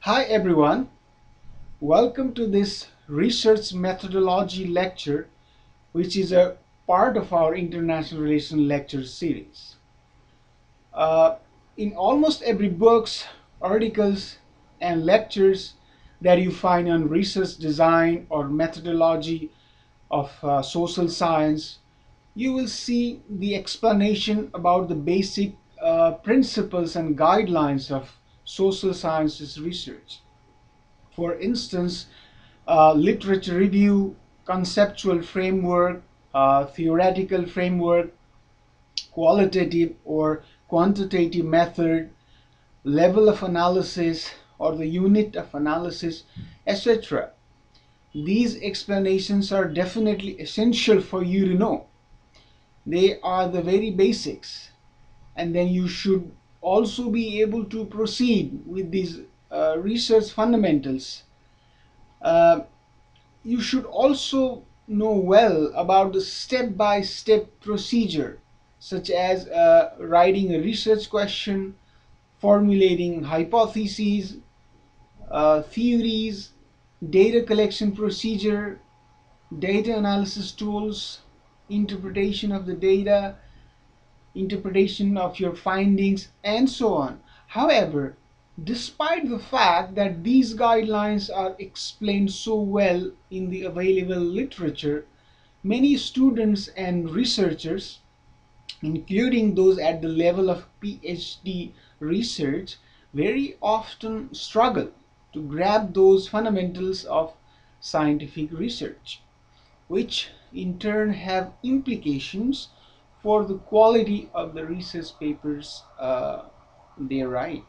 Hi everyone, welcome to this research methodology lecture, which is a part of our international relations lecture series. Uh, in almost every books, articles, and lectures that you find on research design or methodology of social science, you will see the explanation about the basic principles and guidelines of social sciences research. For instance, literature review, conceptual framework, theoretical framework, qualitative or quantitative method, level of analysis or the unit of analysis, etc. These explanations are definitely essential for you to know. They are the very basics, and then you should also be able to proceed with these research fundamentals. Uh, you should also know well about the step-by-step procedure, such as writing a research question, formulating hypotheses, theories, data collection procedure, data analysis tools, interpretation of the data, interpretation of your findings, and so on. However, despite the fact that these guidelines are explained so well in the available literature, many students and researchers, including those at the level of PhD research, very often struggle to grab those fundamentals of scientific research, which in turn have implications for the quality of the research papers they write.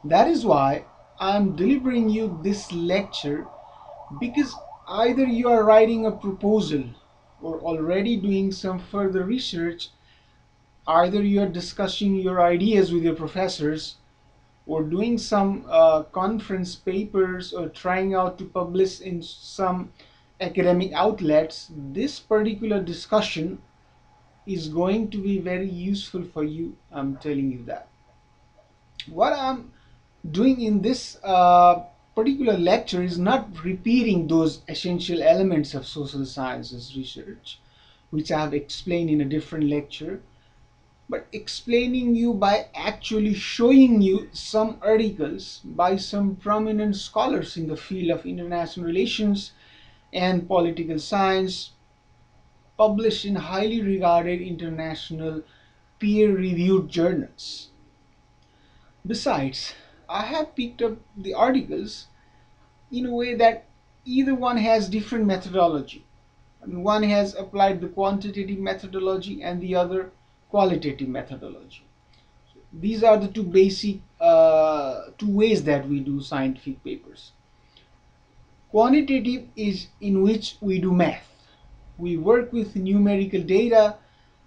That is why I'm delivering you this lecture, because either you are writing a proposal or already doing some further research, either you are discussing your ideas with your professors or doing some conference papers or trying out to publish in some academic outlets. This particular discussion is going to be very useful for you. I'm telling you that. What I'm doing in this particular lecture is not repeating those essential elements of social sciences research, which I have explained in a different lecture, but explaining you by actually showing you some articles by some prominent scholars in the field of international relations and political science, published in highly regarded international peer-reviewed journals. Besides, I have picked up the articles in a way that either one has different methodology. I mean, one has applied the quantitative methodology and the other qualitative methodology. These are the two basic two ways that we do scientific papers. Quantitative is in which we do math. We work with numerical data,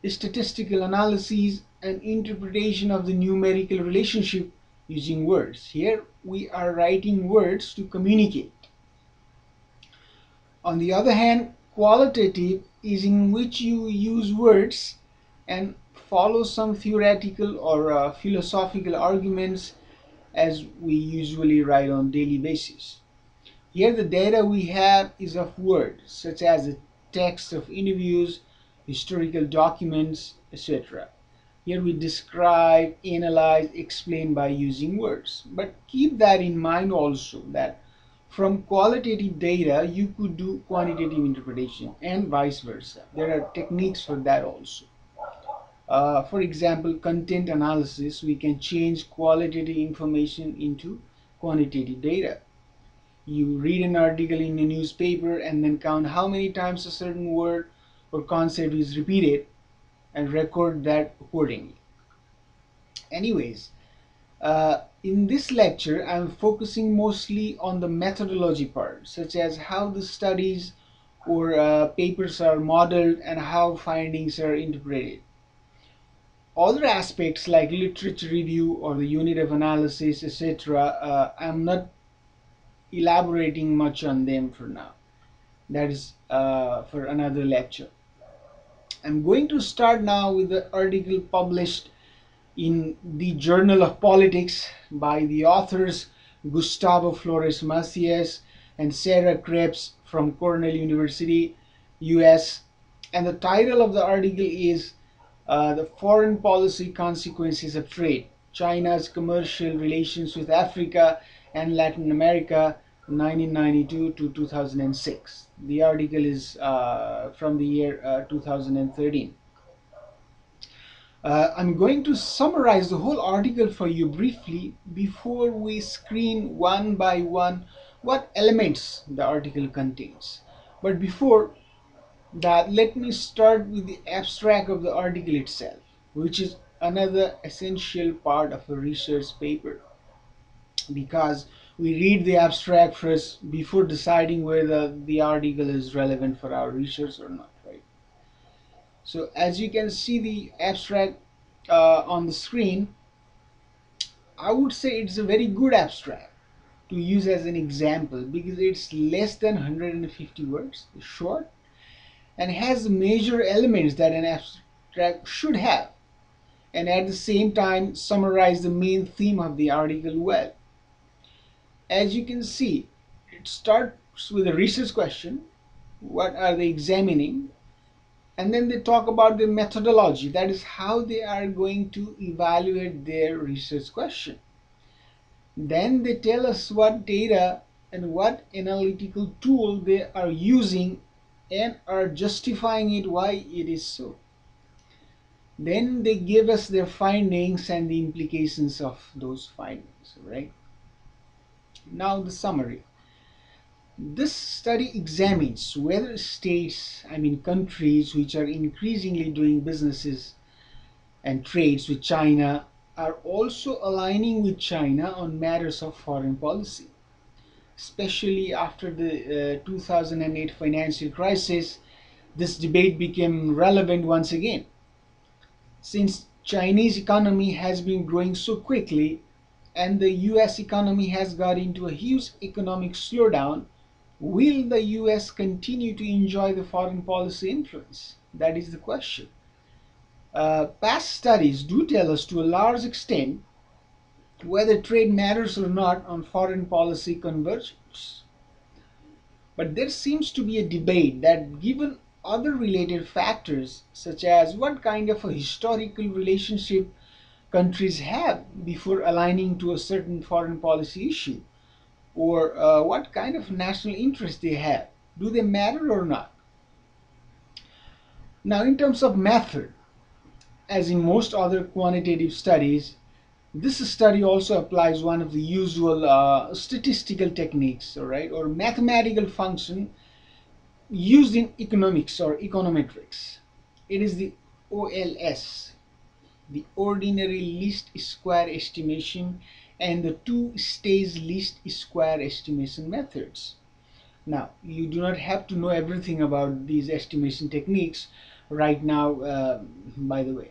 statistical analyses, and interpretation of the numerical relationship using words. Here we are writing words to communicate. On the other hand, qualitative is in which you use words and follow some theoretical or philosophical arguments as we usually write on daily basis. Here the data we have is of words, such as the text of interviews, historical documents, etc. Here we describe, analyze, explain by using words. But keep that in mind also, that from qualitative data you could do quantitative interpretation and vice versa. There are techniques for that also. For example, content analysis, we can change qualitative information into quantitative data. You read an article in a newspaper and then count how many times a certain word or concept is repeated and record that accordingly. Anyways, in this lecture, I'm focusing mostly on the methodology part, such as how the studies or papers are modeled and how findings are interpreted. Other aspects like literature review or the unit of analysis, etc., I'm not elaborating much on them for now. That is for another lecture. I'm going to start now with the article published in the Journal of Politics by the authors Gustavo Flores Macias and Sarah Krebs from Cornell University, US. And the title of the article is The Foreign Policy Consequences of Trade, China's Commercial Relations with Africa and Latin America, 1992 to 2006. The article is from the year 2013. I'm going to summarize the whole article for you briefly before we screen one by one what elements the article contains. But before that, let me start with the abstract of the article itself, which is another essential part of a research paper, because we read the abstract first before deciding whether the article is relevant for our research or not, right? So as you can see the abstract on the screen, I would say it's a very good abstract to use as an example because it's less than 150 words, short, and has the major elements that an abstract should have, and at the same time summarize the main theme of the article well. As you can see, it starts with a research question. What are they examining? And then they talk about the methodology, that is how they are going to evaluate their research question. Then they tell us what data and what analytical tool they are using and are justifying it why it is so. Then they give us their findings and the implications of those findings, right? Now the summary. This study examines whether states, countries which are increasingly doing businesses and trades with China are also aligning with China on matters of foreign policy. Especially after the 2008 financial crisis, this debate became relevant once again. Since Chinese economy has been growing so quickly and the US economy has got into a huge economic slowdown, will the US continue to enjoy the foreign policy influence? That is the question. Past studies do tell us to a large extent whether trade matters or not on foreign policy convergence. But there seems to be a debate that given other related factors, such as what kind of a historical relationship countries have before aligning to a certain foreign policy issue, or what kind of national interest they have. Do they matter or not? Now, in terms of method, as in most other quantitative studies, this study also applies one of the usual statistical techniques, all right, or mathematical function used in economics or econometrics. It is the OLS, the ordinary least square estimation, and the two-stage least square estimation methods. Now, you do not have to know everything about these estimation techniques right now, by the way.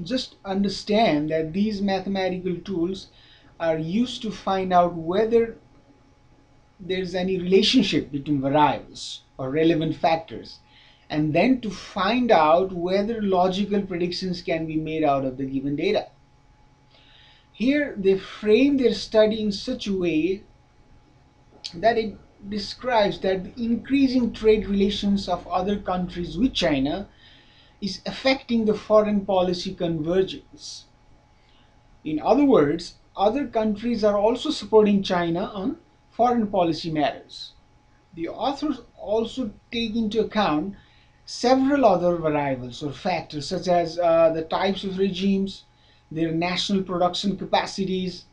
Just understand that these mathematical tools are used to find out whether there's any relationship between variables or relevant factors, and then to find out whether logical predictions can be made out of the given data. Here they frame their study in such a way that it describes that the increasing trade relations of other countries with China is affecting the foreign policy convergence. In other words, other countries are also supporting China on foreign policy matters. The authors also take into account several other variables or factors such as the types of regimes, their national production capacities,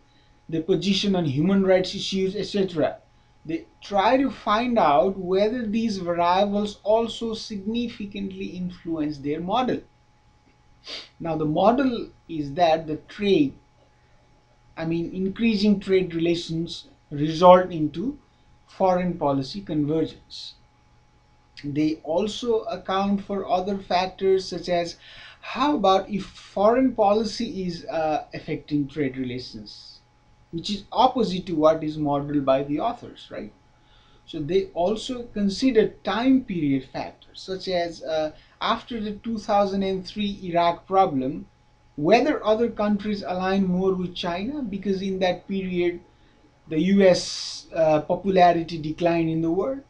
their position on human rights issues, etc. They try to find out whether these variables also significantly influence their model. Now the model is that the increasing trade relations result into foreign policy convergence. They also account for other factors such as how about if foreign policy is affecting trade relations, which is opposite to what is modeled by the authors, right? So they also consider time period factors such as after the 2003 Iraq problem, whether other countries align more with China because in that period the US popularity decline in the world.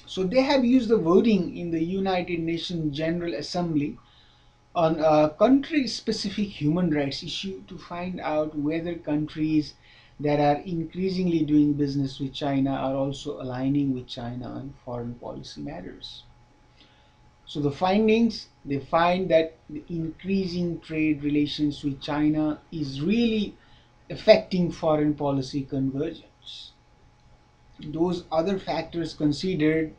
So they have used the voting in the United Nations General Assembly on a country-specific human rights issue to find out whether countries that are increasingly doing business with China are also aligning with China on foreign policy matters. So the findings, they find that the increasing trade relations with China is really affecting foreign policy convergence. Those other factors considered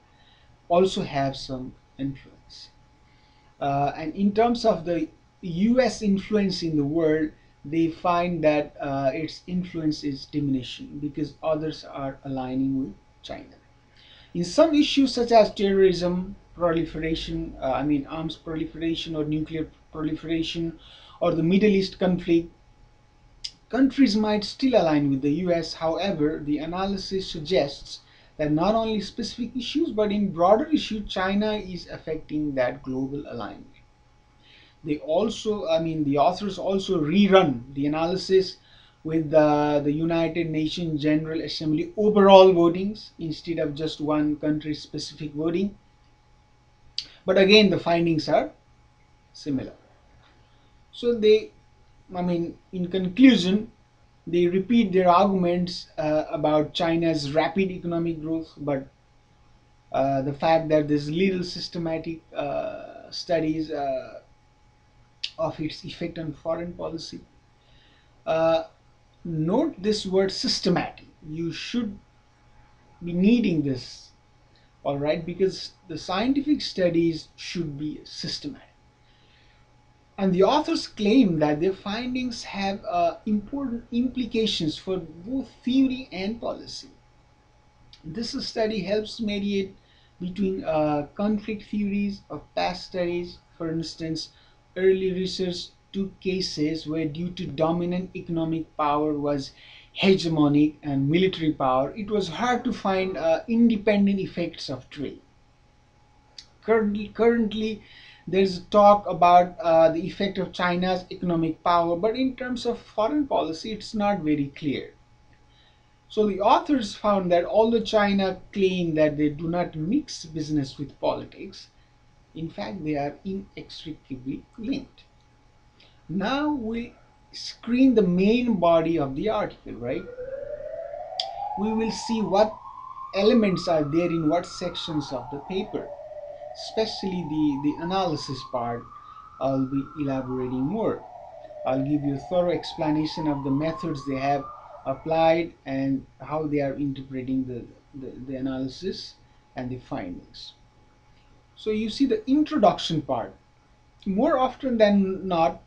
also have some influence. And in terms of the US influence in the world, they find that its influence is diminishing because others are aligning with China. In some issues such as terrorism, proliferation, arms proliferation or nuclear proliferation, or the Middle East conflict, countries might still align with the US. However, the analysis suggests that not only specific issues, but in broader issues, China is affecting that global alignment. They also, the authors also rerun the analysis with the United Nations General Assembly overall votings instead of just one country specific voting. But again, the findings are similar. So they, in conclusion, they repeat their arguments about China's rapid economic growth, but the fact that there's little systematic studies of its effect on foreign policy. Uh, Note this word systematic. You should be needing this, all right, because the scientific studies should be systematic. And the authors claim that their findings have important implications for both theory and policy. This study helps mediate between conflict theories of past studies. For instance, early research took cases where, due to dominant economic power was hegemonic and military power, it was hard to find independent effects of trade. Currently, there's talk about the effect of China's economic power, but in terms of foreign policy, it's not very clear. So the authors found that although China claim that they do not mix business with politics, in fact they are inextricably linked. Now we screen the main body of the article, right? We will see what elements are there in what sections of the paper, especially the analysis part. I'll be elaborating more. I'll give you a thorough explanation of the methods they have applied and how they are interpreting the analysis and the findings. So you see the introduction part. More often than not,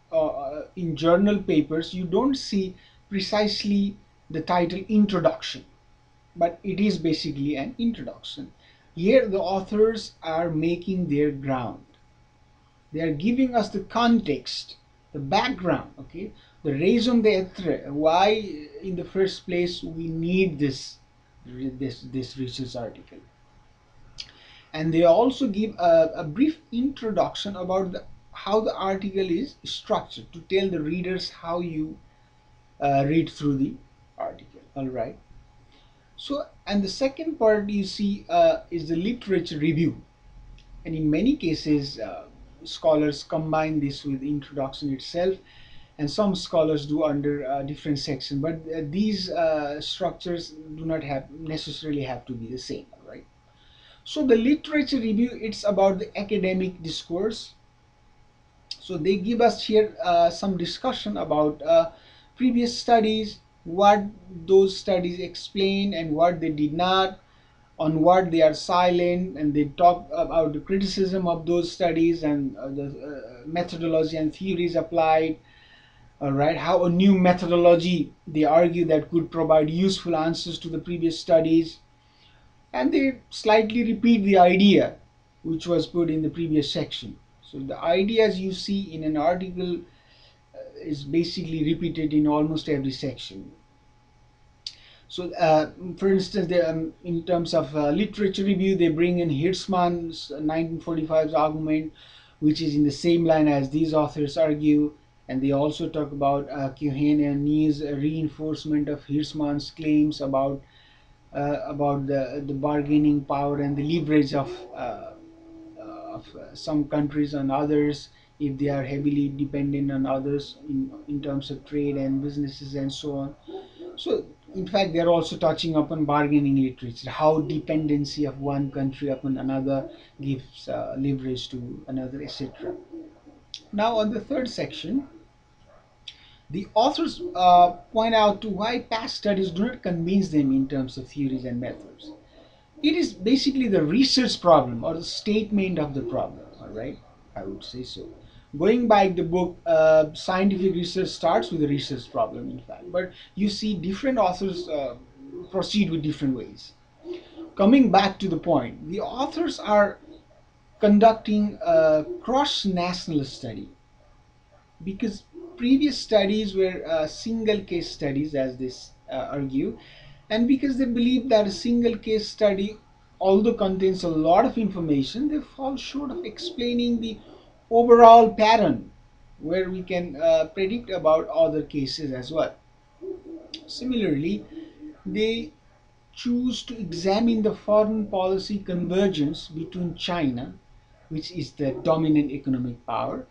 in journal papers, you don't see precisely the title introduction, but it is basically an introduction. Here the authors are making their ground. They are giving us the context, the background, okay, the raison d'etre, why in the first place we need this research article. And they also give a brief introduction about how the article is structured, to tell the readers how you read through the article. All right. So, and the second part you see is the literature review, and in many cases scholars combine this with introduction itself, and some scholars do under a different section, but these structures do not necessarily have to be the same, right? So the literature review, it's about the academic discourse. So they give us here some discussion about previous studies, what those studies explain and what they did not, on what they are silent, and they talk about the criticism of those studies and the methodology and theories applied. All right, how a new methodology they argue that could provide useful answers to the previous studies, and they slightly repeat the idea which was put in the previous section. So the ideas you see in an article is basically repeated in almost every section. So, for instance, in terms of literature review, they bring in Hirschman's 1945's argument, which is in the same line as these authors argue. And they also talk about Keohane and Nee's reinforcement of Hirschman's claims about the bargaining power and the leverage of some countries on others if they are heavily dependent on others in terms of trade and businesses and so on. So, in fact, they're also touching upon bargaining literature, how dependency of one country upon another gives leverage to another, etc. Now, on the third section, the authors point out to why past studies do not convince them in terms of theories and methods. It is basically the research problem or the statement of the problem, all right? I would say so. Going by the book, scientific research starts with a research problem, in fact, but you see different authors proceed with different ways. Coming back to the point, the authors are conducting a cross-national study because previous studies were single case studies, as they argue, and because they believe that a single case study, although contains a lot of information, they fall short of explaining the overall pattern where we can predict about other cases as well. Similarly, they choose to examine the foreign policy convergence between China, which is the dominant economic power,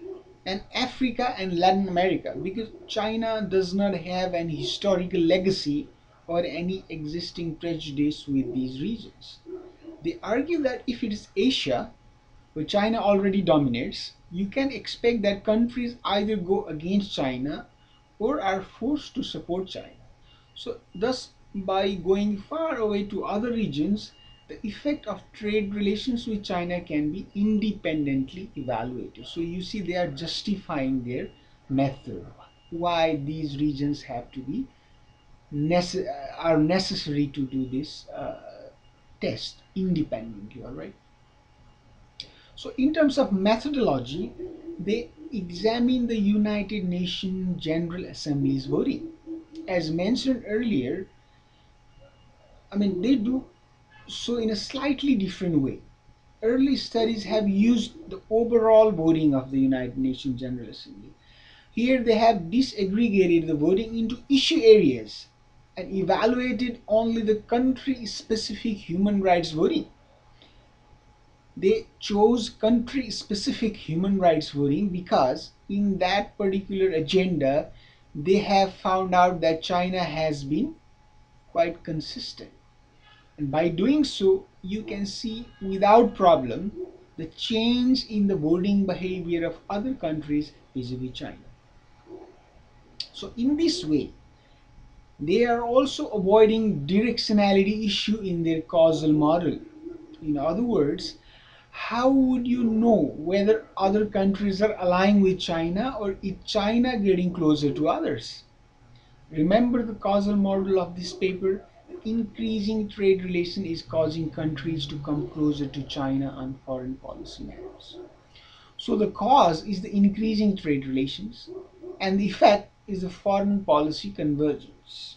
and Africa and Latin America, because China does not have an historical legacy or any existing prejudice with these regions. They argue that if it is Asia, where China already dominates, you can expect that countries either go against China or are forced to support China. So, thus, by going far away to other regions, the effect of trade relations with China can be independently evaluated. So, you see, they are justifying their method, why these regions have to be are necessary to do this test independently. All right. So, in terms of methodology, they examine the United Nations General Assembly's voting. As mentioned earlier, I mean, they do so in a slightly different way. Early studies have used the overall voting of the United Nations General Assembly. Here they have disaggregated the voting into issue areas and evaluated only the country specific human rights voting. They chose country specific human rights voting because in that particular agenda they have found out that China has been quite consistent. And by doing so, you can see without problem the change in the voting behavior of other countries vis-a-vis China. So in this way, they are also avoiding directionality issue in their causal model. In other words, how would you know whether other countries are aligning with China or is China getting closer to others? Remember the causal model of this paper? Increasing trade relation is causing countries to come closer to China on foreign policy matters. So the cause is the increasing trade relations and the effect is the foreign policy convergence.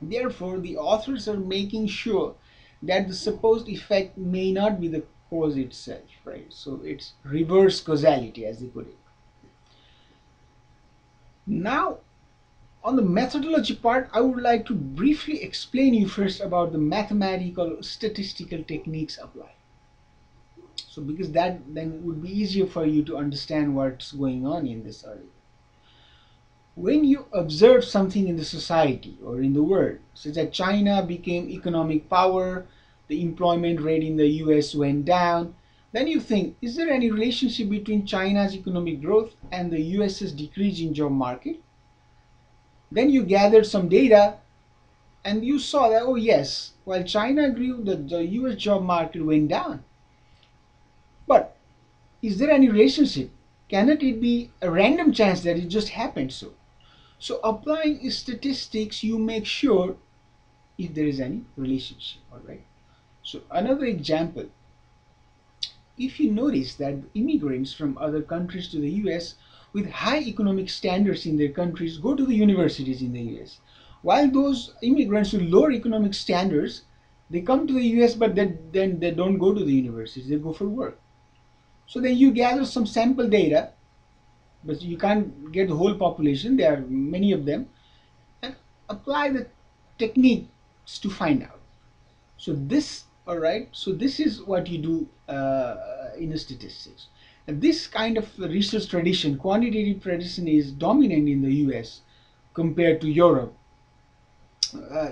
Therefore, the authors are making sure that the supposed effect may not be the cause itself, right? So it's reverse causality as they put it. Now, on the methodology part, I would like to briefly explain you first about the mathematical statistical techniques applied. So because that then would be easier for you to understand what's going on in this area. When you observe something in the society or in the world, such as China became economic power, the employment rate in the US went down, then you think, is there any relationship between China's economic growth and the US's decrease in job market? Then you gathered some data and you saw that, oh yes, while China grew, the US job market went down. But is there any relationship? Cannot it be a random chance that it just happened so? So applying statistics, you make sure if there is any relationship, all right? So another example, if you notice that immigrants from other countries to the US with high economic standards in their countries go to the universities in the US, while those immigrants with lower economic standards, they come to the US but then they don't go to the universities, they go for work. So then you gather some sample data but you can't get the whole population. There are many of them, and apply the techniques to find out. So this, all right, so this is what you do in statistics. And this kind of research tradition, quantitative tradition, is dominant in the US compared to Europe.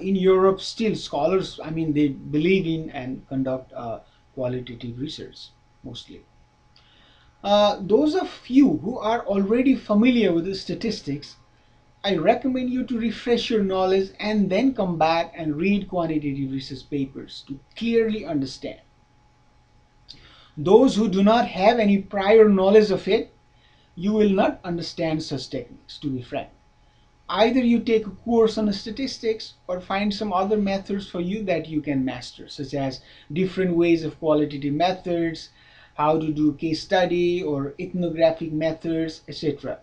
In Europe, still scholars, I mean, they believe in and conduct qualitative research mostly. Those of you who are already familiar with the statistics, I recommend you to refresh your knowledge and then come back and read quantitative research papers to clearly understand. Those who do not have any prior knowledge of it, you will not understand such techniques, to be frank. Either you take a course on statistics or find some other methods for you that you can master, such as different ways of qualitative methods, how to do case study or ethnographic methods, etc.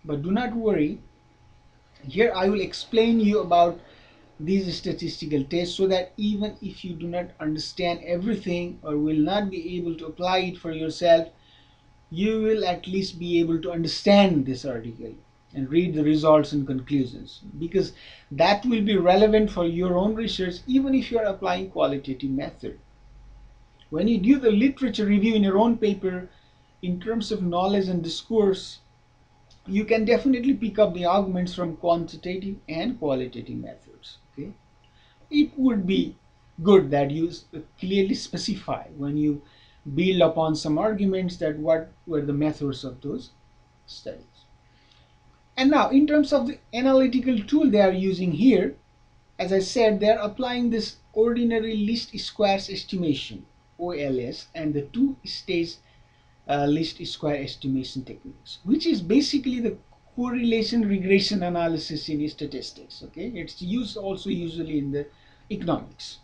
But do not worry. Here I will explain you about these statistical tests so that even if you do not understand everything or will not be able to apply it for yourself, you will at least be able to understand this article and read the results and conclusions, because that will be relevant for your own research even if you are applying qualitative method. When you do the literature review in your own paper, in terms of knowledge and discourse, you can definitely pick up the arguments from quantitative and qualitative methods. Okay, it would be good that you clearly specify when you build upon some arguments that what were the methods of those studies. And now in terms of the analytical tool they are using here, as I said, they are applying this ordinary least squares estimation, OLS, and the two-stage least square estimation techniques, which is basically the correlation regression analysis in statistics. Okay, it's used also usually in the economics,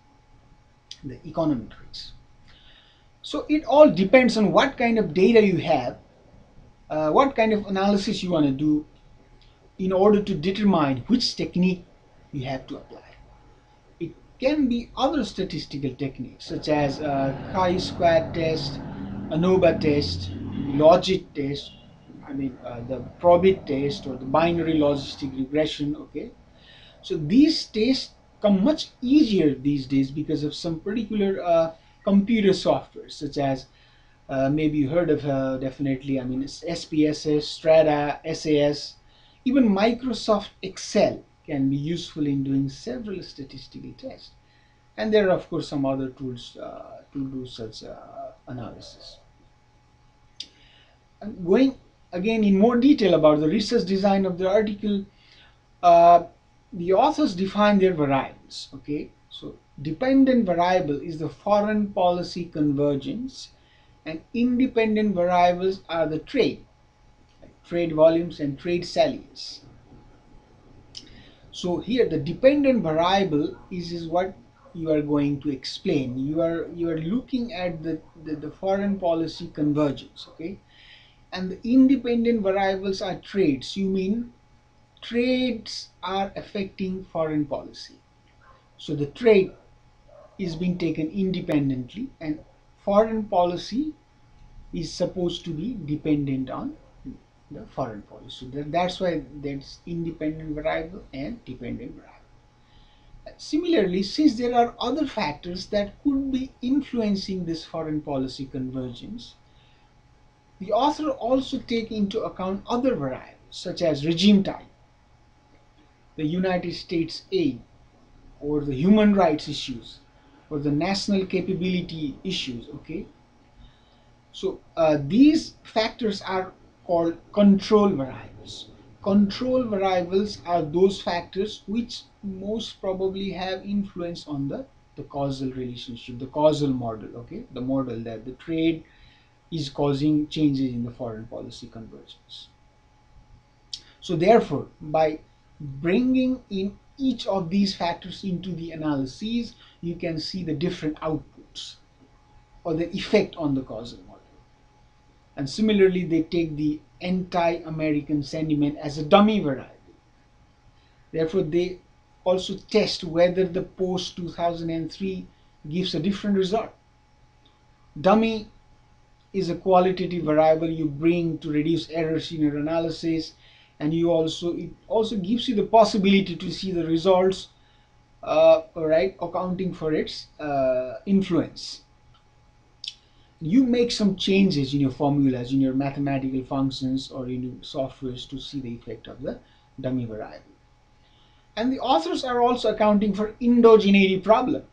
the econometrics. So it all depends on what kind of data you have, what kind of analysis you want to do in order to determine which technique you have to apply. It can be other statistical techniques such as chi-square test, ANOVA test, logit test, the probit test, or the binary logistic regression. Okay, so these tests come much easier these days because of some particular computer software such as maybe you heard of definitely, I mean, SPSS, Strata, SAS, even Microsoft Excel can be useful in doing several statistical tests. And there are of course some other tools to do such analysis. And going again in more detail about the research design of the article, uh, the authors define their variables. Okay, so dependent variable is the foreign policy convergence, and independent variables are the trade, like trade volumes and trade salience. So here the dependent variable is what you are going to explain. You are looking at the foreign policy convergence. Okay, and the independent variables are trades. You mean trades are affecting foreign policy. So the trade is being taken independently, and foreign policy is supposed to be dependent on the foreign policy. So that's why there's independent variable and dependent variable. Similarly, since there are other factors that could be influencing this foreign policy convergence, the author also take into account other variables such as regime type, the United States aid, or the human rights issues, or the national capability issues. Okay, so these factors are called control variables. Control variables are those factors which most probably have influence on the causal relationship, the causal model. Okay, the model that the trade is causing changes in the foreign policy convergence. So therefore, by bringing in each of these factors into the analyses, you can see the different outputs or the effect on the causal model. And similarly, they take the anti-American sentiment as a dummy variable. Therefore, they also test whether the post-2003 gives a different result. Dummy is a qualitative variable you bring to reduce errors in your analysis, and it also gives you the possibility to see the results, right, accounting for its influence. You make some changes in your formulas, in your mathematical functions, or in your softwares to see the effect of the dummy variable. And the authors are also accounting for endogeneity problem.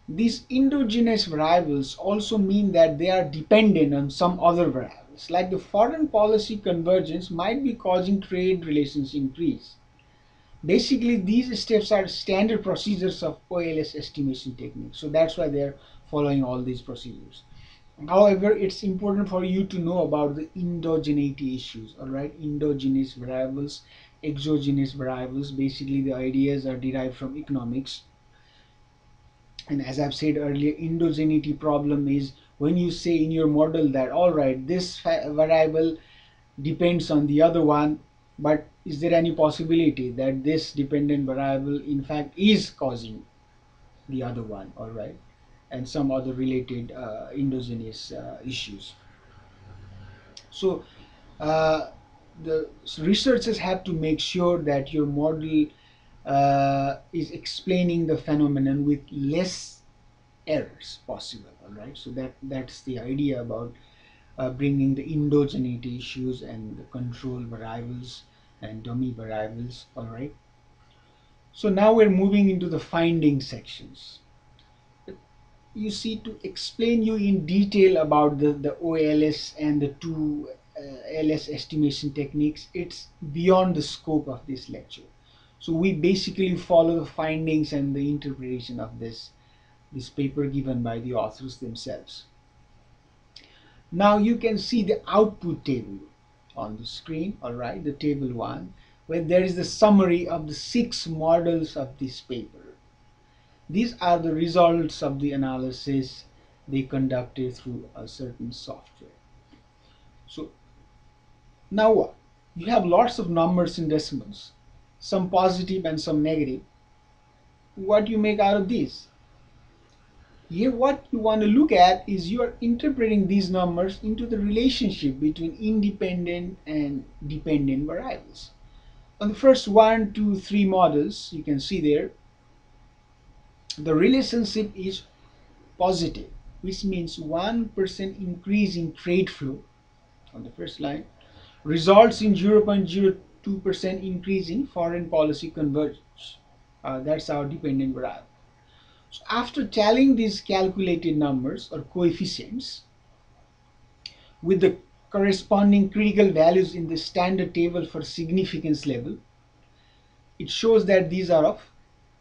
These endogenous variables also mean that they are dependent on some other variables, like the foreign policy convergence might be causing trade relations increase. Basically, these steps are standard procedures of OLS estimation technique, so that's why they're following all these procedures. However, it's important for you to know about the endogeneity issues, all right? Endogenous variables, exogenous variables, basically the ideas are derived from economics. And as I've said earlier, endogeneity problem is when you say in your model that, all right, this variable depends on the other one, but is there any possibility that this dependent variable in fact is causing the other one, all right, and some other related endogenous issues. So uh, the researchers have to make sure that your model is explaining the phenomenon with less errors possible, all right. So that's the idea about bringing the endogeneity issues and the control variables and dummy variables, all right. So now we're moving into the finding sections. You see, to explain you in detail about the OLS and the two LS estimation techniques, it's beyond the scope of this lecture. So we basically follow the findings and the interpretation of this paper given by the authors themselves. Now you can see the output table on the screen, all right, the table 1, where there is the summary of the 6 models of this paper. These are the results of the analysis they conducted through a certain software. So now what? You have lots of numbers in decimals, some positive and some negative. What do you make out of these? Here what you want to look at is you are interpreting these numbers into the relationship between independent and dependent variables. On the first 1, 2, 3 models, you can see there, the relationship is positive, which means 1% increase in trade flow on the first line results in 0.02% increase in foreign policy convergence. That's our dependent variable. So after tallying these calculated numbers or coefficients with the corresponding critical values in the standard table for significance level, it shows that these are of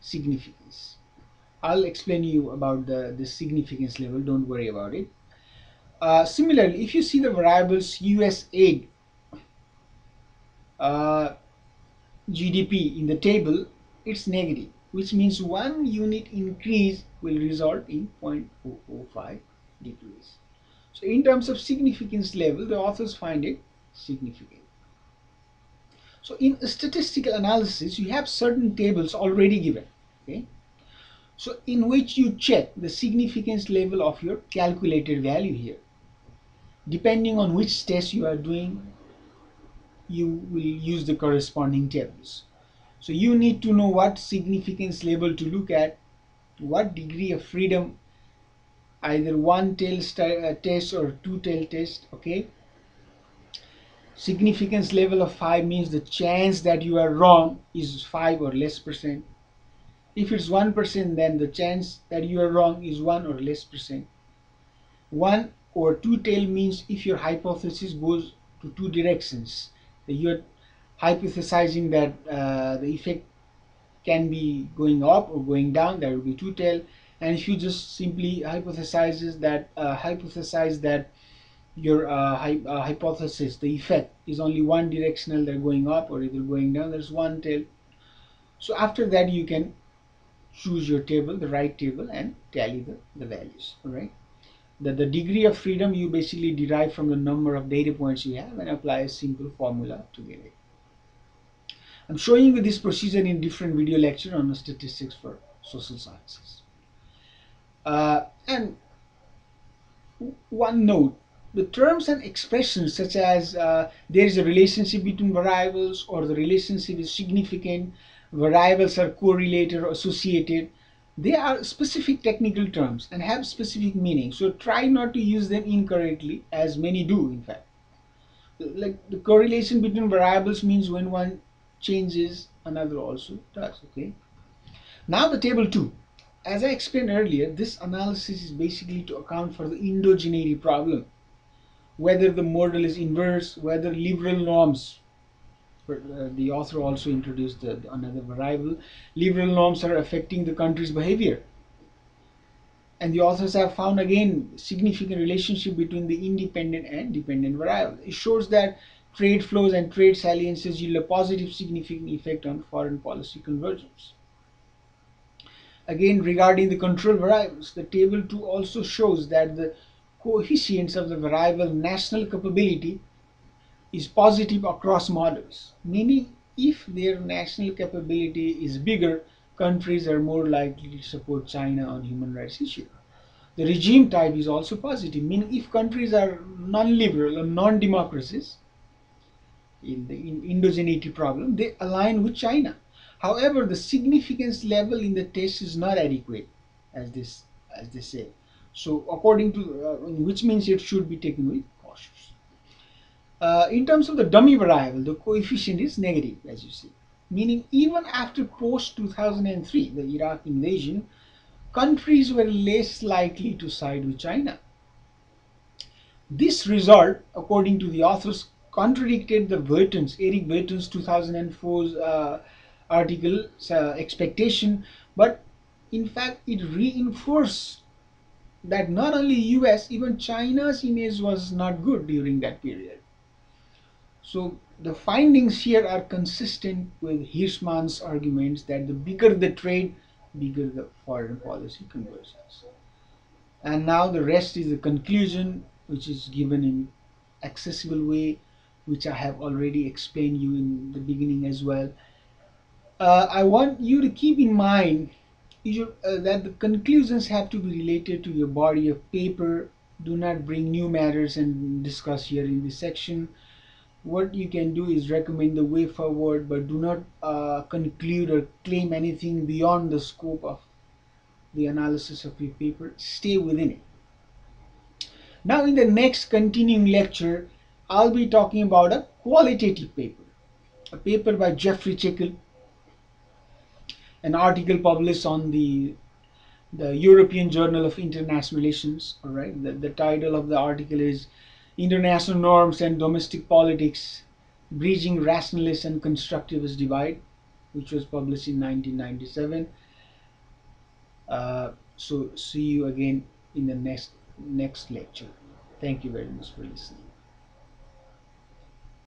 significance. I'll explain you about the significance level, don't worry about it. Similarly, if you see the variables US aid, GDP in the table, it's negative, which means 1 unit increase will result in 0.005 decrease. So in terms of significance level, the authors find it significant. So in statistical analysis, you have certain tables already given, okay? So in which you check the significance level of your calculated value here. Depending on which test you are doing, you will use the corresponding tables. So you need to know what significance level to look at, what degree of freedom, either one tail test or two tail test, okay? Significance level of 5 means the chance that you are wrong is 5 or less percent. If it's 1%, then the chance that you are wrong is 1 or less percent. 1 or 2 tail means if your hypothesis goes to 2 directions, you're hypothesizing that the effect can be going up or going down, that will be 2 tail. And if you just simply hypothesize that your hypothesis, the effect is only one directional, they're going up or either going down, there's 1 tail. So after that you can choose your table, the right table, and tally the values, all right? The degree of freedom you basically derive from the number of data points you have and apply a simple formula to get it. I'm showing you this procedure in different video lecture on statistics for social sciences. And one note, the terms and expressions such as there is a relationship between variables, or the relationship is significant, variables are correlated or associated, they are specific technical terms and have specific meaning. So try not to use them incorrectly, as many do in fact. Like the correlation between variables means when one changes, another also does. Okay. Now the table 2. As I explained earlier, this analysis is basically to account for the endogeneity problem, whether the model is inverse, whether liberal norms, the author also introduced another variable, liberal norms are affecting the country's behavior. And the authors have found again significant relationship between the independent and dependent variables. It shows that trade flows and trade saliences yield a positive significant effect on foreign policy convergence. Again, regarding the control variables, the table 2 also shows that the coefficients of the variable national capability is positive across models, meaning if their national capability is bigger, countries are more likely to support China on human rights issues. The regime type is also positive, meaning if countries are non-liberal or non-democracies, in the endogeneity problem, they align with China. However, the significance level in the test is not adequate, as they say. So, according to which means it should be taken with caution. In terms of the dummy variable, the coefficient is negative, as you see, meaning even after post 2003, the Iraq invasion, countries were less likely to side with China. This result, according to the authors, contradicted the Eric Burton's 2004 article expectation, but in fact it reinforced that not only US, even China's image was not good during that period. So the findings here are consistent with Hirschman's arguments that the bigger the trade, bigger the foreign policy convergence. And now the rest is the conclusion, which is given in accessible way, which I have already explained you in the beginning as well. I want you to keep in mind that the conclusions have to be related to your body of paper. Do not bring new matters and discuss here in this section. What you can do is recommend the way forward, but do not conclude or claim anything beyond the scope of the analysis of your paper. Stay within it. Now in the next continuing lecture, I'll be talking about a qualitative paper. A paper by Jeffrey Chickel, an article published on the European Journal of International Relations. All right, the title of the article is International Norms and Domestic Politics, Bridging Rationalist and Constructivist Divide, which was published in 1997. So see you again in the next lecture. Thank you very much for listening.